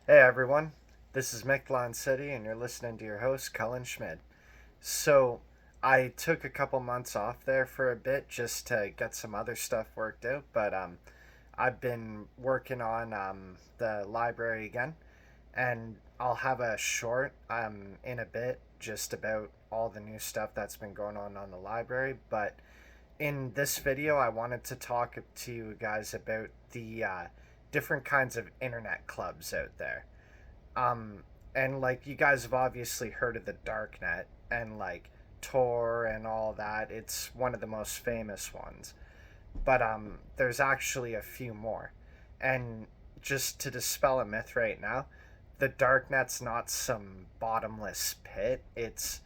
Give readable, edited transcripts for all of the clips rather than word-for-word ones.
Hey everyone, this is Mictlan City, and you're listening to your host, Cullen Schmid. So, I took a couple months off there for a bit just to get some other stuff worked out, but I've been working on the library again, and I'll have a short in a bit just about all the new stuff that's been going on the library. But in this video, I wanted to talk to you guys about the different kinds of internet clubs out there. Um, and like you guys have obviously heard of the Darknet and like Tor and all that. It's one of the most famous ones. But there's actually a few more. And just to dispel a myth right now, the Darknet's not some bottomless pit. It's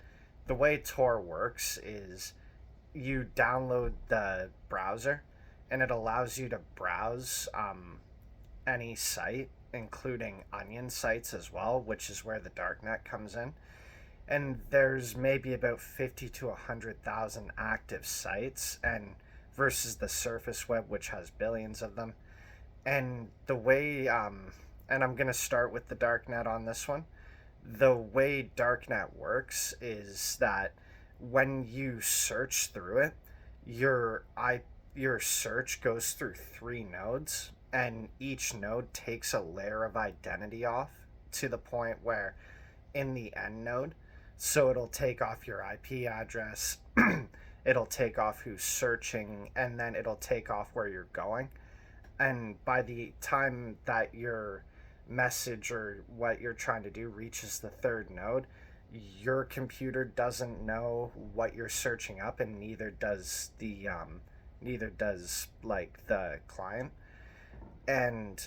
the way Tor works is you download the browser and it allows you to browse any site, including onion sites as well, which is where the darknet comes in. And there's maybe about 50 to 100,000 active sites, and versus the surface web, which has billions of them. And the way, and I'm going to start with the darknet on this one. The way darknet works is that when you search through it, your I your search goes through three nodes, and each node takes a layer of identity off to the point where in the end node, so it'll take off your IP address, it'll take off who's searching, and then it'll take off where you're going. And by the time that your message or what you're trying to do reaches the third node, your computer doesn't know what you're searching up, and neither does like the client. And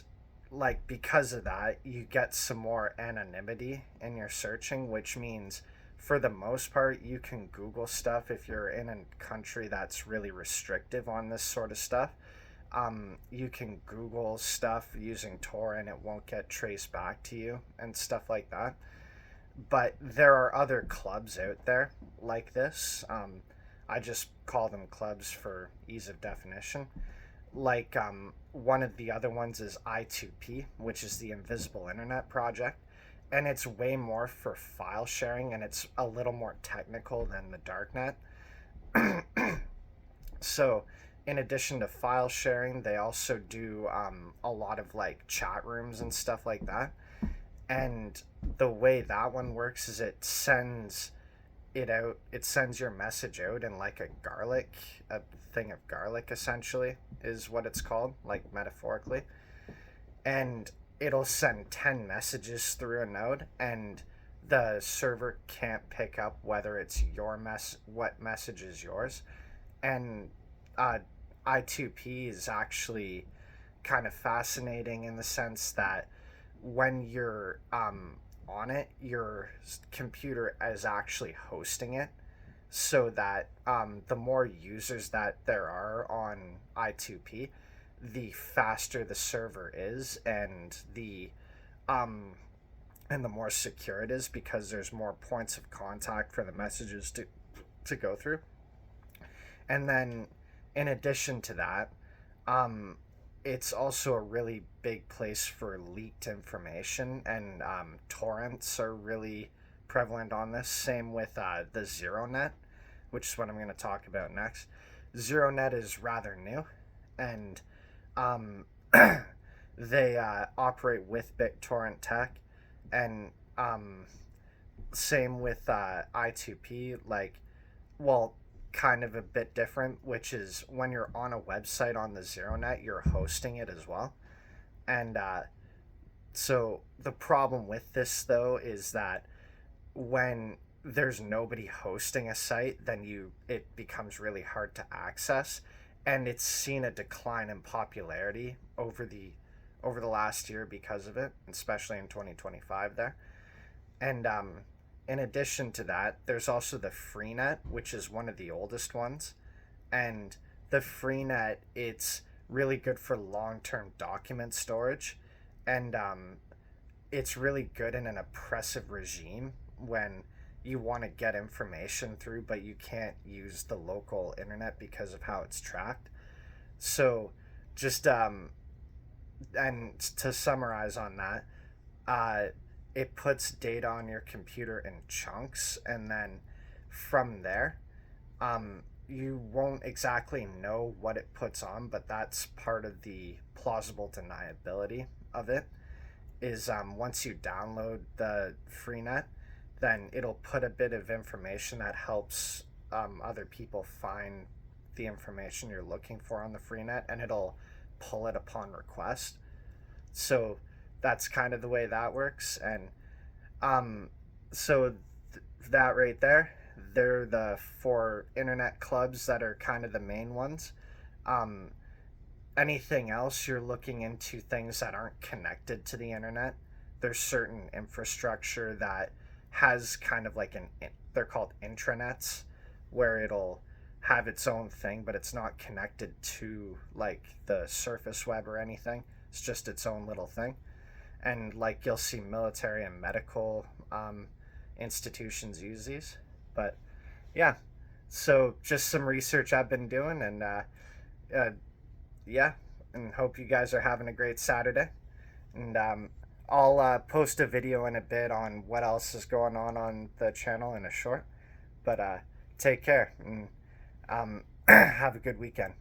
like because of that, you get some more anonymity in your searching, which means for the most part you can Google stuff if you're in a country that's really restrictive on this sort of stuff. You can Google stuff using Tor and it won't get traced back to you and stuff like that. But there are other clubs out there like this. I just call them clubs for ease of definition. Like one of the other ones is I2P, which is the Invisible Internet Project, and it's way more for file sharing, and it's a little more technical than the Darknet. So, in addition to file sharing, they also do a lot of like chat rooms and stuff like that. And the way that one works is it sends your message out in like a thing of garlic, essentially is what it's called, like metaphorically. And it'll send 10 messages through a node, and the server can't pick up whether it's what message is yours. And uh, I2P is actually kind of fascinating in the sense that when you're on it, your computer is actually hosting it, so that the more users that there are on I2P, the faster the server is, um, and the more secure it is because there's more points of contact for the messages to go through. And then, in addition to that, um, it's also a really big place for leaked information, and torrents are really prevalent on this. Same with the Zeronet, which is what I'm going to talk about next. Zeronet is rather new, and um, they operate with BitTorrent tech, and same with I2P. Like, well, kind of a bit different, which is when you're on a website on the ZeroNet, you're hosting it as well. And so the problem with this though is that when there's nobody hosting a site, then it becomes really hard to access, and it's seen a decline in popularity over the last year because of it, especially in 2025 there. And in addition to that, there's also the Freenet, which is one of the oldest ones. And the Freenet, it's really good for long-term document storage, and it's really good in an oppressive regime when you want to get information through, but you can't use the local internet because of how it's tracked. So, just and to summarize on that, uh, it puts data on your computer in chunks, and then from there, you won't exactly know what it puts on, but that's part of the plausible deniability of it. Is once you download the Freenet, then it'll put a bit of information that helps other people find the information you're looking for on the Freenet, and it'll pull it upon request. So that's kind of the way that works. And um, so that right there, they're the four internet clubs that are kind of the main ones. Um, Anything else you're looking into things that aren't connected to the internet, there's certain infrastructure that has kind of like they're called intranets, where it'll have its own thing, but it's not connected to like the surface web or anything. It's just its own little thing. And like you'll see military and medical institutions use these. But yeah, so just some research I've been doing, and uh, yeah, and hope you guys are having a great Saturday. And I'll post a video in a bit on what else is going on the channel in a short. But take care, and have a good weekend.